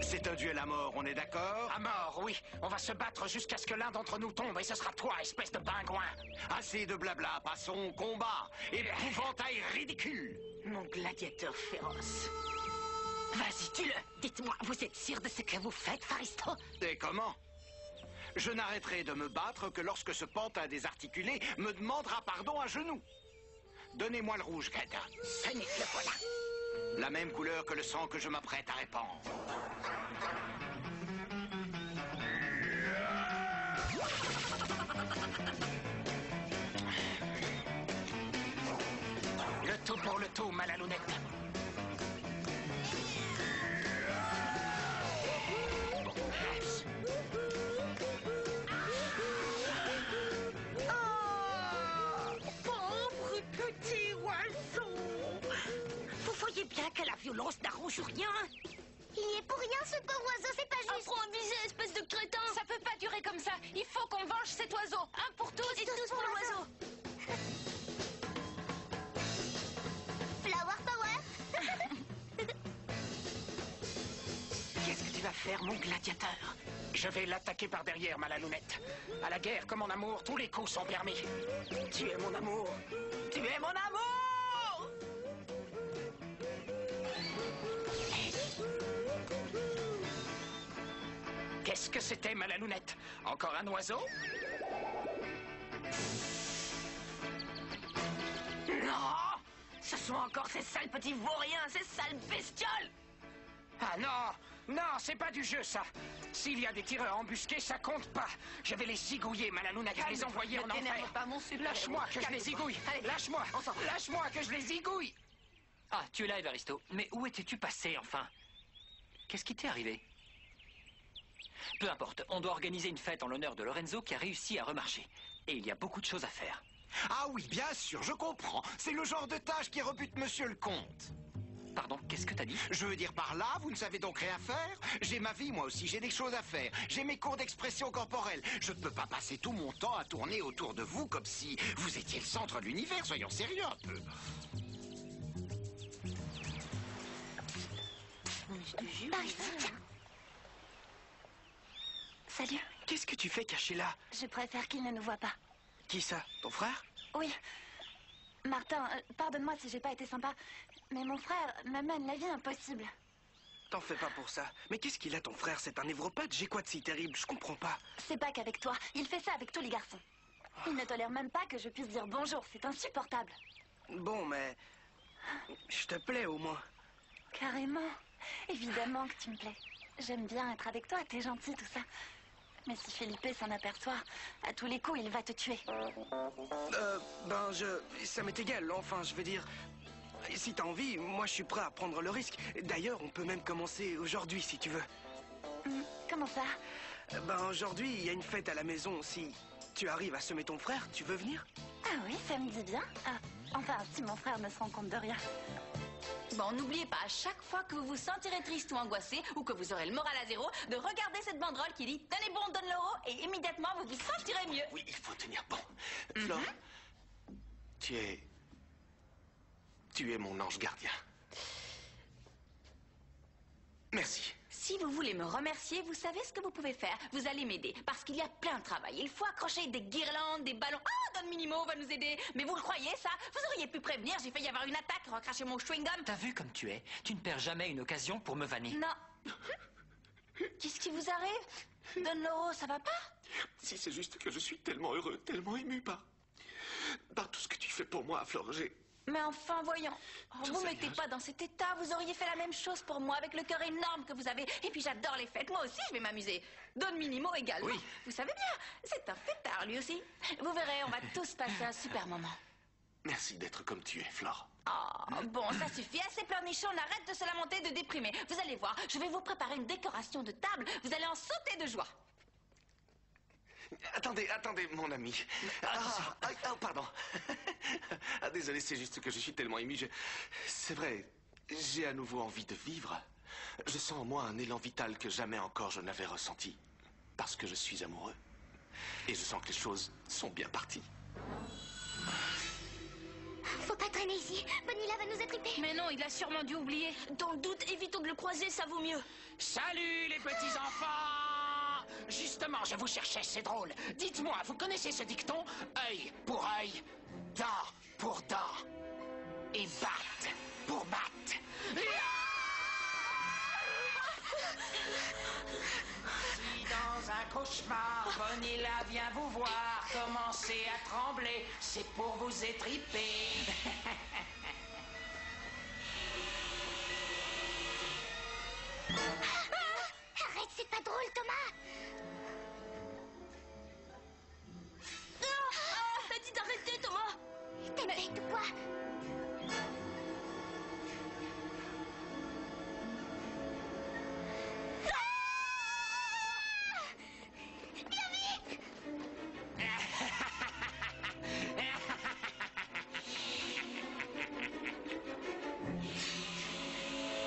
S8: C'est un duel à mort, on est d'accord?
S10: À mort, oui. On va se battre jusqu'à ce que l'un d'entre nous tombe et ce sera toi, espèce de pingouin.
S8: Assez de blabla, passons au combat. Épouvantail ridicule.
S7: Mon gladiateur féroce. Vas-y, tue-le. Dites-moi, vous êtes sûr de ce que vous faites, Faristo?
S8: Et comment? Je n'arrêterai de me battre que lorsque ce pantin désarticulé me demandera pardon à genoux. Donnez-moi le rouge, Greta.
S7: Ce n'est que le voilà.
S8: La même couleur que le sang que je m'apprête à répandre.
S10: Le tout pour le tout, Malalounette.
S7: Pauvre petit oiseau. Vous voyez bien que la violence n'arrange rien.
S13: Il y est pour rien, ce pauvre oiseau, c'est pas juste.
S2: Improvisé, espèce de crétin. Ça peut pas durer comme ça. Il faut qu'on venge cet oiseau. Un pour tous et tous pour l'oiseau.
S13: Flower power.
S7: Qu'est-ce que tu vas faire, mon gladiateur?
S10: Je vais l'attaquer par derrière, Malalounette. À la guerre comme en amour, tous les coups sont permis.
S7: Tu es mon amour. Tu es mon amour.
S10: Qu'est-ce que c'était, Malalounette? Encore un oiseau?
S7: Non! Ce sont encore ces sales petits vauriens, ces sales bestioles!
S10: Ah non! Non, c'est pas du jeu, ça! S'il y a des tireurs embusqués, ça compte pas! Je vais les zigouiller, Malalounette, et les envoyer en enfer!
S7: Pas, mon super
S10: Lâche-moi que je les zigouille! Lâche-moi! Lâche-moi que je les zigouille!
S4: Ah, tu es là, Evaristo. Mais où étais-tu passé, enfin? Qu'est-ce qui t'est arrivé? Peu importe, on doit organiser une fête en l'honneur de Lorenzo qui a réussi à remarcher. Et il y a beaucoup de choses à faire.
S8: Ah oui, bien sûr, je comprends. C'est le genre de tâche qui rebute monsieur le comte.
S4: Pardon, qu'est-ce que t'as dit?
S8: Je veux dire par là, vous ne savez donc rien faire? J'ai ma vie, moi aussi, j'ai des choses à faire. J'ai mes cours d'expression corporelle. Je ne peux pas passer tout mon temps à tourner autour de vous comme si vous étiez le centre de l'univers. Soyons sérieux un peu.
S12: Je te jure.
S13: Barista, tiens.
S12: Salut.
S11: Qu'est-ce que tu fais caché là?
S12: Je préfère qu'il ne nous voie pas.
S11: Qui ça? Ton frère?
S12: Oui. Martin, pardonne-moi si j'ai pas été sympa, mais mon frère me mène la vie impossible.
S11: T'en fais pas pour ça. Mais qu'est-ce qu'il a ton frère? C'est un névropathe? J'ai quoi de si terrible? Je comprends pas.
S12: C'est pas qu'avec toi. Il fait ça avec tous les garçons. Il ne tolère même pas que je puisse dire bonjour. C'est insupportable.
S11: Bon, mais... je te plais au moins.
S12: Carrément. Évidemment que tu me plais. J'aime bien être avec toi. T'es gentil, tout ça. Mais si Felipe s'en aperçoit, à tous les coups, il va te tuer.
S11: Ça m'est égal. Enfin, je veux dire... si t'as envie, moi je suis prêt à prendre le risque. D'ailleurs, on peut même commencer aujourd'hui, si tu veux.
S12: Comment ça?
S11: Aujourd'hui, il y a une fête à la maison. Si tu arrives à semer ton frère, tu veux venir?
S12: Ah oui, ça me dit bien. Enfin, si mon frère ne se rend compte de rien.
S2: Bon, n'oubliez pas, à chaque fois que vous vous sentirez triste ou angoissé, ou que vous aurez le moral à zéro, de regarder cette banderole qui dit « Tenez bon, donne l'euro » et immédiatement vous vous sentirez mieux.
S3: Oui, il faut tenir bon. Flore, tu es mon ange gardien. Merci.
S2: Si vous voulez me remercier, vous savez ce que vous pouvez faire. Vous allez m'aider, parce qu'il y a plein de travail. Il faut accrocher des guirlandes, des ballons. Ah, Don Minimo va nous aider. Mais vous le croyez, ça? Vous auriez pu prévenir, j'ai failli y avoir une attaque, recracher mon chewing-gum.
S4: T'as vu comme tu es? Tu ne perds jamais une occasion pour me vanner.
S2: Non. Qu'est-ce qui vous arrive? Don Loro, ça va pas?
S3: Si c'est juste que je suis tellement heureux, tellement ému par tout ce que tu fais pour moi, Flore.
S2: Mais enfin, voyons. Vous mettez pas dans cet état. Vous auriez fait la même chose pour moi avec le cœur énorme que vous avez. Et puis j'adore les fêtes. Moi aussi, je vais m'amuser. Don Minimo également. Oui. Vous savez bien, c'est un fêtard lui aussi. Vous verrez, on va tous passer un super moment.
S3: Merci d'être comme tu es, Flore.
S2: Oh, bon, ça suffit. Assez pleurnichon, on arrête de se lamenter, de déprimer. Vous allez voir, je vais vous préparer une décoration de table. Vous allez en sauter de joie.
S3: Attendez, mon ami. Pardon. Désolé, c'est juste que je suis tellement ému. C'est vrai, j'ai à nouveau envie de vivre. Je sens en moi un élan vital que jamais encore je n'avais ressenti. Parce que je suis amoureux. Et je sens que les choses sont bien parties.
S13: Faut pas traîner ici. Bonilla va nous attraper.
S2: Mais non, il a sûrement dû oublier. Dans le doute, évitons de le croiser, ça vaut mieux.
S10: Salut les petits enfants! Justement, je vous cherchais, c'est drôle. Dites-moi, vous connaissez ce dicton? Œil pour œil, dent pour dent, et batte pour batte. Si dans un cauchemar, Bonilla vient vous voir, commencez à trembler, c'est pour vous étriper.
S13: Arrête, c'est pas drôle, Thomas.
S2: T'as dit d'arrêter, Thomas.
S13: T'es bête ou quoi?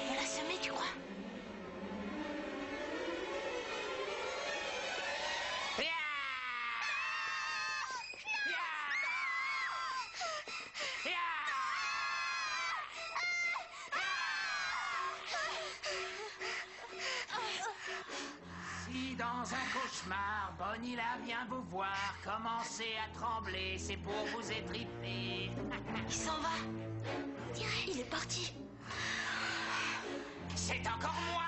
S2: On l'a semé, tu crois?
S10: Si dans un cauchemar, Bonilla vient vous voir, commencez à trembler, c'est pour vous étriper.
S2: Il s'en va. Il est parti.
S10: C'est encore moi!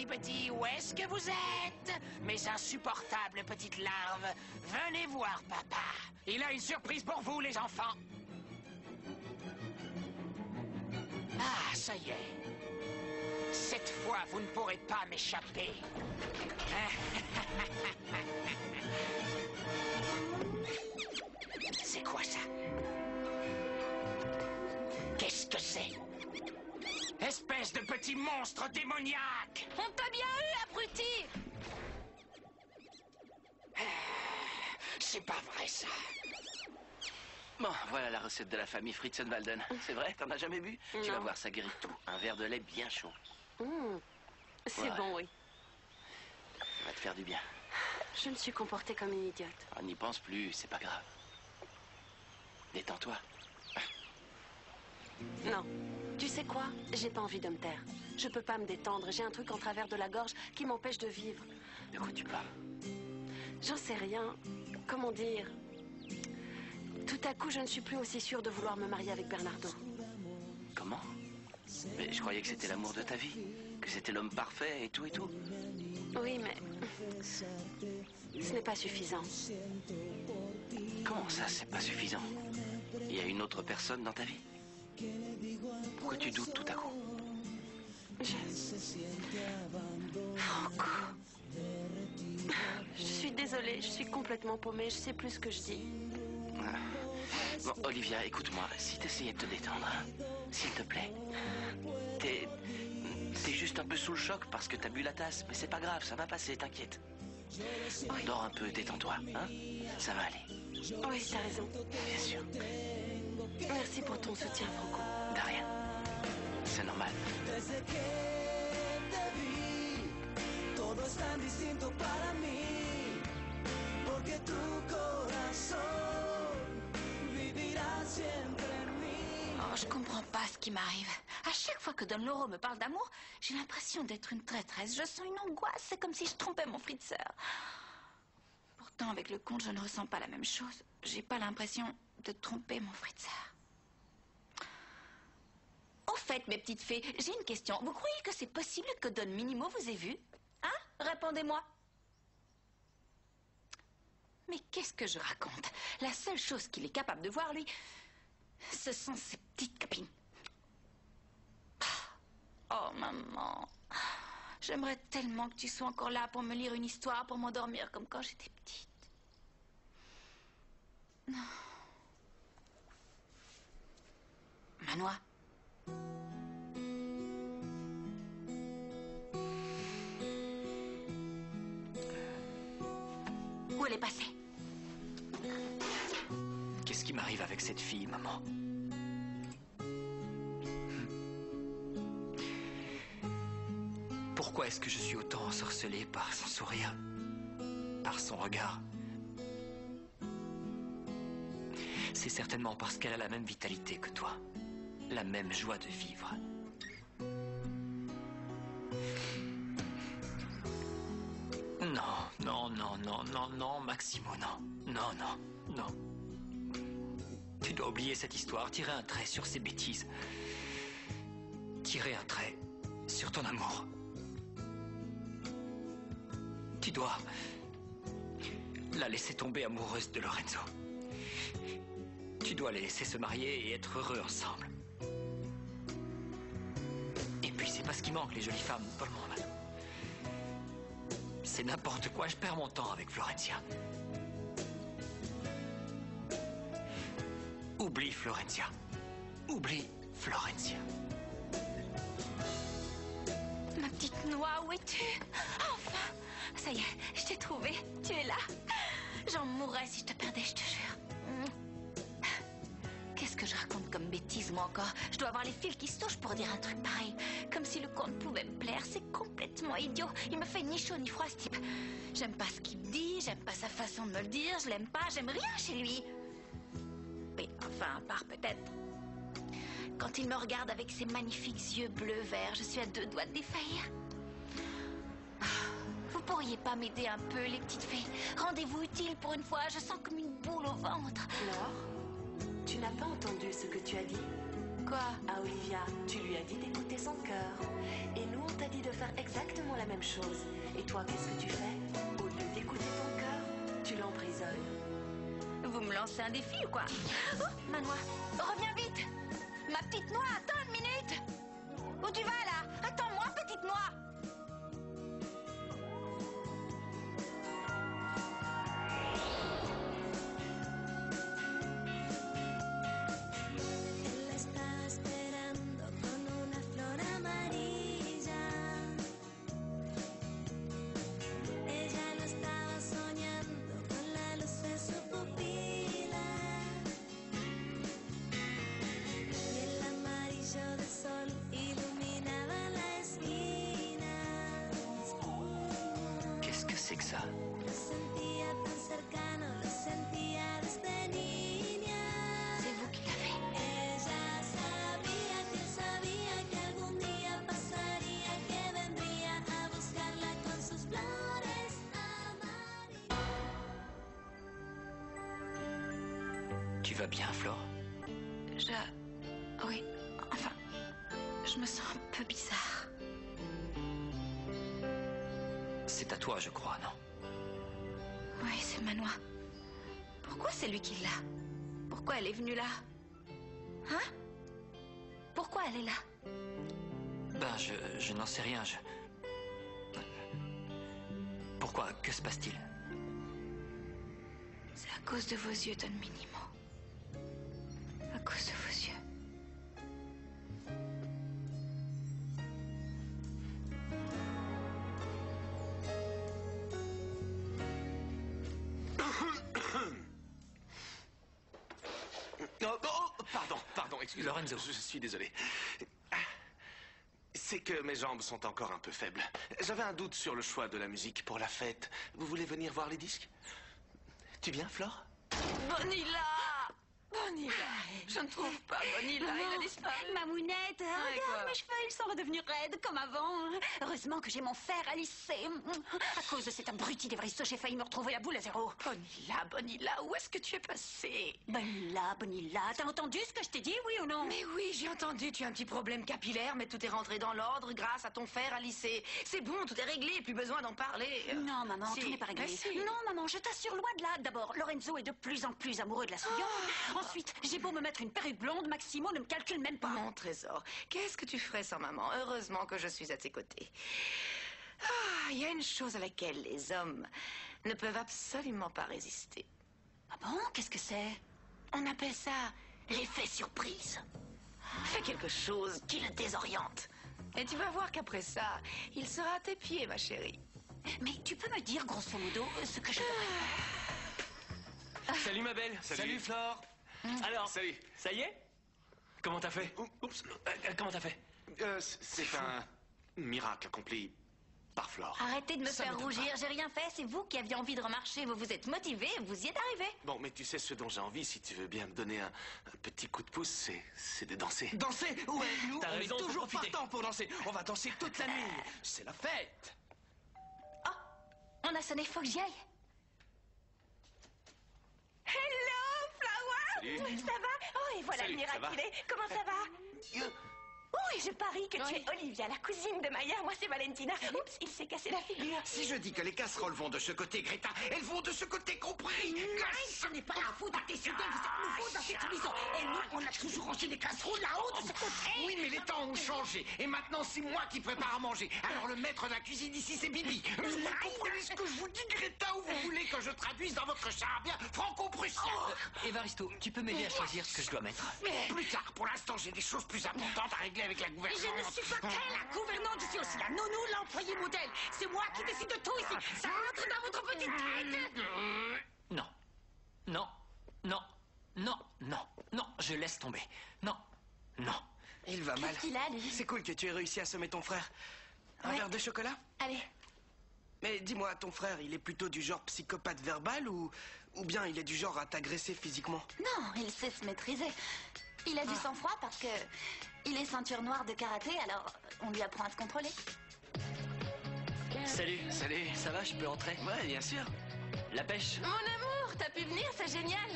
S10: Petit, où est-ce que vous êtes? Mes insupportables petites larves, venez voir papa. Il a une surprise pour vous, les enfants. Ah, ça y est. Cette fois, vous ne pourrez pas m'échapper. C'est quoi ça? Qu'est-ce que c'est? Espèce de petit monstre démoniaque!
S2: On t'a bien eu, abruti!
S10: C'est pas vrai, ça.
S5: Bon, voilà la recette de la famille Fritzenwalden. C'est vrai, t'en as jamais bu? Tu vas voir, ça guérit tout. Un verre de lait bien chaud.
S12: C'est bon, oui.
S5: Ça va te faire du bien.
S12: Je me suis comportée comme une idiote.
S5: On n'y pense plus, c'est pas grave. Détends-toi.
S12: Non. Tu sais quoi? J'ai pas envie de me taire. Je peux pas me détendre. J'ai un truc en travers de la gorge qui m'empêche de vivre.
S5: De quoi tu parles?
S12: J'en sais rien. Comment dire? Tout à coup, je ne suis plus aussi sûre de vouloir me marier avec Bernardo.
S5: Comment? Mais je croyais que c'était l'amour de ta vie. Que c'était l'homme parfait et tout et tout.
S12: Oui, mais... ce n'est pas suffisant.
S5: Comment ça, c'est pas suffisant? Il y a une autre personne dans ta vie? Pourquoi tu doutes tout à coup?
S12: Franco. Je suis désolée, je suis complètement paumée, je sais plus ce que je dis.
S5: Bon, Olivia, écoute-moi. Si t'essayais de te détendre, hein, s'il te plaît. T'es juste un peu sous le choc parce que t'as bu la tasse. Mais c'est pas grave, ça va passer, t'inquiète. Dors un peu, détends-toi, hein? Ça va aller.
S12: Oui, t'as raison.
S5: Bien sûr.
S12: Merci pour ton soutien, Franco.
S5: De rien. C'est normal.
S9: Desde que te vi, todo es tan distinto para mí, porque tu corazón vivirá siempre en mí.
S2: Oh, je comprends pas ce qui m'arrive. À chaque fois que Don Loro me parle d'amour, j'ai l'impression d'être une traîtresse. Je sens une angoisse, c'est comme si je trompais mon Fritzer. Pourtant, avec le comte, je ne ressens pas la même chose. J'ai pas l'impression de tromper mon Fritzer. Au fait, mes petites fées, j'ai une question. Vous croyez que c'est possible que Don Minimo vous ait vu? Hein? Répondez-moi. Mais qu'est-ce que je raconte? La seule chose qu'il est capable de voir, lui, ce sont ses petites copines. Oh, maman. J'aimerais tellement que tu sois encore là pour me lire une histoire, pour m'endormir comme quand j'étais petite. Non. Manois. Où elle est passée?
S4: Qu'est-ce qui m'arrive avec cette fille, maman? Pourquoi est-ce que je suis autant ensorcelé par son sourire, par son regard? C'est certainement parce qu'elle a la même vitalité que toi, la même joie de vivre. Non, Maximo, non. Non. Tu dois oublier cette histoire, tirer un trait sur ces bêtises. Tirer un trait sur ton amour. Tu dois la laisser tomber amoureuse de Lorenzo. Tu dois les laisser se marier et être heureux ensemble. Et puis c'est pas ce qui manque, les jolies femmes, dans le monde. C'est n'importe quoi, je perds mon temps avec Florencia. Oublie Florencia. Oublie Florencia.
S2: Ma petite noix, où es-tu? Enfin! Ça y est, je t'ai trouvé. Tu es là. J'en mourrais si je te perdais, je te jure. Qu'est-ce que je raconte comme bêtise, moi encore? Je dois avoir les fils qui se touchent pour dire un truc pareil. Comme si le comte pouvait me plaire. C'est complètement idiot. Il me fait ni chaud ni froid, ce type. J'aime pas ce qu'il me dit, j'aime pas sa façon de me le dire, je l'aime pas, j'aime rien chez lui. Mais enfin, à part peut-être... quand il me regarde avec ses magnifiques yeux bleu-vert, je suis à deux doigts de défaillir. Vous pourriez pas m'aider un peu, les petites fées? Rendez-vous utile pour une fois, je sens comme une boule au ventre.
S12: Laure, tu n'as pas entendu ce que tu as dit?
S2: Quoi?
S12: À Olivia, tu lui as dit d'écouter son cœur. Et nous, on t'a dit de faire exactement la même chose. Et toi, qu'est-ce que tu fais? Au lieu d'écouter ton cœur, tu l'emprisonnes.
S2: Vous me lancez un défi ou quoi? Oh, Manois, reviens vite! Ma petite noix, attends une minute! Où tu vas là? Attends-moi, petite noix!
S13: Él la estaba esperando con una flor amarilla. Ella lo estaba soñando con la luz de su pupila. Y el amarillo del sol iluminaba la esquina.
S4: Qu'est-ce que c'est que ça?
S13: Lo sentía tan cercano, lo sentía desde niña.
S2: C'est vous qui l'avez.
S13: Ella sabía
S4: Tu vas bien, Flore?
S2: Oui, enfin, je me sens un peu bizarre.
S4: C'est à toi, je crois, non?
S2: Oui, c'est Manoa. Pourquoi c'est lui qui l'a? Pourquoi elle est venue là? Hein? Pourquoi elle est là?
S4: Ben, je n'en sais rien, Pourquoi? Que se passe-t-il?
S2: C'est à cause de vos yeux, Don Minimo. À cause de vos yeux.
S3: Pardon, excusez-moi.
S4: Lorenzo.
S3: Je suis désolé. C'est que mes jambes sont encore un peu faibles. J'avais un doute sur le choix de la musique pour la fête. Vous voulez venir voir les disques? Tu viens, Flore?
S6: Bonilla! Bonilla! Je ne trouve pas Bonilla, il a disparu.
S2: Mamounette, regarde, mes cheveux, ils sont redevenus raides comme avant. Heureusement que j'ai mon fer à lisser. À cause de cet abruti d'Evaristo, j'ai failli me retrouver la boule à zéro.
S6: Bonilla, où est-ce que tu es passée?
S2: Bonilla, t'as entendu ce que je t'ai dit, oui ou non?
S6: Mais oui, j'ai entendu, tu as un petit problème capillaire, mais tout est rentré dans l'ordre grâce à ton fer à lisser. C'est bon, tout est réglé, plus besoin d'en parler.
S2: Non, maman, tout n'est pas réglé. Non, maman, je t'assure, loin de là. D'abord, Lorenzo est de plus en plus amoureux de la souillante. Ensuite, j'ai beau me mettre une perruque blonde, Maximo ne me calcule même pas.
S6: Mon trésor, qu'est-ce que tu ferais sans maman? Heureusement que je suis à tes côtés. Ah, il y a une chose à laquelle les hommes ne peuvent absolument pas résister.
S2: Ah bon? Qu'est-ce que c'est?
S6: On appelle ça l'effet surprise. Fais quelque chose qui le désoriente. Et tu vas voir qu'après ça, il sera à tes pieds, ma chérie.
S2: Mais tu peux me dire, grosso modo, ce que je devrais faire?
S1: Salut ma belle. Salut Flore. Alors, salut. Ça y est? Comment t'as fait? Oups. Comment t'as fait?
S3: C'est un miracle accompli par Flore.
S2: Arrêtez de me
S3: Ça
S2: faire
S3: m'étonne
S2: rougir,
S3: pas.
S2: j'ai rien fait, c'est vous qui aviez envie de remarcher, vous vous êtes motivé, vous y êtes arrivé.
S3: Bon, mais tu sais ce dont j'ai envie, si tu veux bien me donner un petit coup de pouce, c'est de danser.
S11: Danser? Ouais, nous,
S1: T'as
S11: on est
S1: raison, faut
S11: toujours
S1: profiter.
S11: partants pour danser. On va danser toute la nuit. C'est la fête.
S2: On a sonné, faut que j'y aille. Hello, Flower!
S3: Salut.
S2: Ça va? Oh, et voilà
S3: Salut,
S2: le
S3: ça va?
S2: miraculé. Comment ça va? Oh, et je parie que tu es Olivia, la cousine de Maya. Moi, c'est Valentina. Oups, il s'est cassé la figure.
S8: Si je dis que les casseroles vont de ce côté, Greta, elles vont de ce côté, compris?
S7: Ce n'est pas la faute à décider, vous êtes nouveau dans cette maison. Et nous, on a toujours rangé les casseroles là-haut de ce côté.
S8: Oui, mais les temps ont changé. Et maintenant, c'est moi qui prépare à manger. Alors le maître de la cuisine ici, c'est Bibi. Vous comprenez ce que je vous dis, Greta, ou vous voulez que je traduise dans votre charabia franco-prussien?
S4: Évaristo, tu peux m'aider à choisir ce que je dois mettre?
S8: Plus tard, pour l'instant, j'ai des choses plus importantes à régler avec la gouvernante.
S7: Je ne suis pas qu'elle, la gouvernante, je suis aussi la nounou, l'employé modèle. C'est moi qui décide de tout ici. Ça rentre dans votre petite tête.
S4: Non. Non. Non. Non. Non. Non. Je laisse tomber. Non. Non.
S11: Il va mal.
S2: Qu'est-ce qu'il a, lui?
S11: C'est cool que tu aies réussi à semer ton frère. Un verre de chocolat?
S2: Allez.
S11: Mais dis-moi, ton frère, il est plutôt du genre psychopathe verbal ou bien il est du genre à t'agresser physiquement?
S2: Non, il sait se maîtriser. Il a du sang-froid parce que il est ceinture noire de karaté, alors on lui apprend à se contrôler.
S4: Salut. Salut. Ça va, je peux entrer?
S11: Ouais, bien sûr.
S4: La pêche?
S2: Mon amour, t'as pu venir, c'est génial.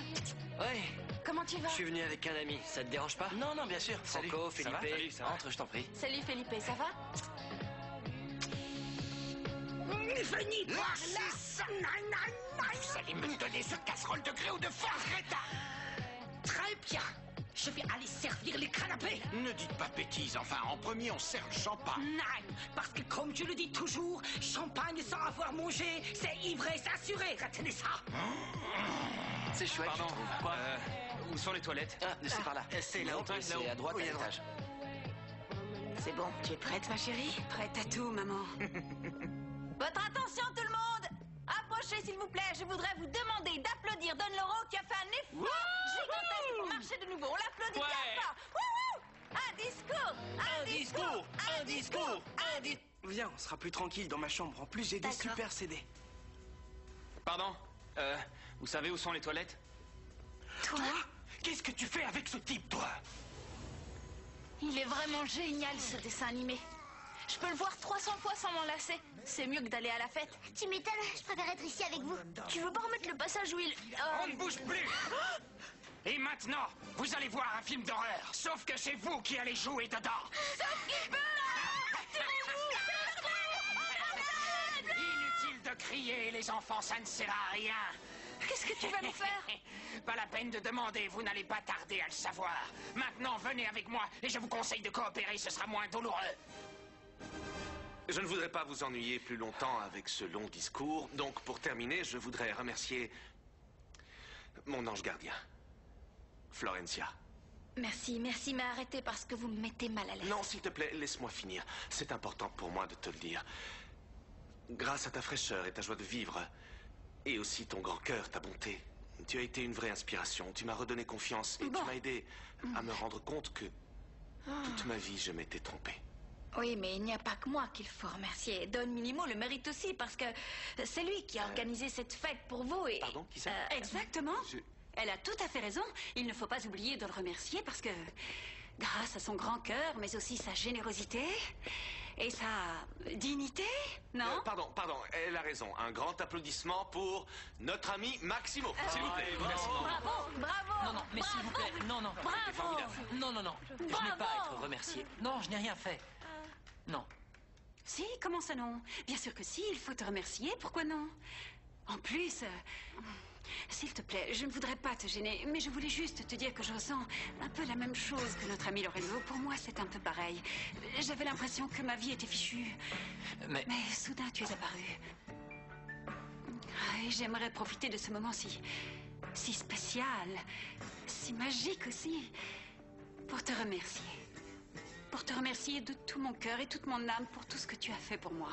S4: Ouais.
S2: Comment tu vas?
S4: Je suis venu avec un ami. Ça te dérange pas?
S11: Non, non, bien sûr. Salut.
S4: Franco,
S11: Ça
S4: Felipe,
S11: va? Salut, ça va?
S4: entre, je t'en prie.
S2: Salut Felipe, ça va?
S7: Venez voir là.
S8: Vous allez me donner ce casserole de gré ou de force, Greta?
S7: Très bien. Je vais aller servir les canapés.
S8: Ne dites pas de bêtises, enfin, en premier, on sert le champagne.
S7: Non, parce que comme je le dis toujours, champagne sans avoir mangé, c'est ivresse assurée. Retenez ça.
S4: C'est chouette,
S1: Pardon.
S4: je trouve.
S1: Quoi? Où sont les toilettes?
S4: Ah, c'est par là.
S11: C'est là-haut.
S4: C'est à droite,
S11: Oui,
S4: à
S11: à droite.
S4: l'étage.
S6: C'est bon, tu es prête, ma chérie?
S2: Prête à tout, maman. Votre attention, tout le monde! Approchez, s'il vous plaît. Je voudrais vous demander d'applaudir Don Laurent qui a fait un effort gigantesque pour marcher de nouveau. On l'applaudit bien fort. Wouhou! Un discours! Un discours! Un discours! Un discours!
S11: Viens, on sera plus tranquille dans ma chambre. En plus, j'ai des
S2: D'accord.
S11: super CD.
S1: Pardon? Vous savez où sont les toilettes?
S2: Toi?
S8: Qu'est-ce que tu fais avec ce type, toi?
S2: Il est vraiment génial, ce dessin animé. Je peux le voir 300 fois sans m'en lasser. C'est mieux que d'aller à la fête.
S14: Tu m'étonnes, je préfère être ici avec vous.
S2: Tu veux pas remettre le passage où il...
S8: On ne bouge plus!
S10: Et maintenant, vous allez voir un film d'horreur. Sauf que c'est vous qui allez jouer dedans.
S6: Sauf qu'il peut.
S10: Inutile de crier, les enfants, ça ne sert à rien.
S6: Qu'est-ce que tu vas nous faire?
S10: Pas la peine de demander, vous n'allez pas tarder à le savoir. Maintenant, venez avec moi et je vous conseille de coopérer, ce sera moins douloureux.
S3: Je ne voudrais pas vous ennuyer plus longtemps avec ce long discours. Donc, pour terminer, je voudrais remercier mon ange gardien, Florencia.
S2: Merci, merci, mais arrêtez parce que vous me mettez mal à l'aise.
S3: Non, s'il te plaît, laisse-moi finir. C'est important pour moi de te le dire. Grâce à ta fraîcheur et ta joie de vivre, et aussi ton grand cœur, ta bonté, tu as été une vraie inspiration. Tu m'as redonné confiance et tu m'as aidé à me rendre compte que toute ma vie, je m'étais trompé.
S2: Oui, mais il n'y a pas que moi qu'il faut remercier. Don Minimo le mérite aussi parce que c'est lui qui a organisé cette fête pour vous et...
S3: Pardon, qui ça?
S2: Exactement. Elle a tout à fait raison. Il ne faut pas oublier de le remercier parce que grâce à son grand cœur, mais aussi sa générosité et sa dignité, non?
S3: Pardon, elle a raison. Un grand applaudissement pour notre ami Maximo, s'il vous plaît. Merci.
S6: Bravo.
S4: Non, mais s'il vous plaît, non.
S6: Bravo.
S4: Non. Je n'ai pas à être remercié. Non, je n'ai rien fait. Non.
S2: Si, comment ça non? Bien sûr que si, il faut te remercier, pourquoi non? En plus, s'il te plaît, je ne voudrais pas te gêner, mais je voulais juste te dire que je ressens un peu la même chose que notre ami Lorenzo. Pour moi, c'est un peu pareil. J'avais l'impression que ma vie était fichue. Mais soudain, tu es apparu. Et j'aimerais profiter de ce moment si spécial, si magique aussi, pour te remercier. Pour te remercier de tout mon cœur et toute mon âme pour tout ce que tu as fait pour moi.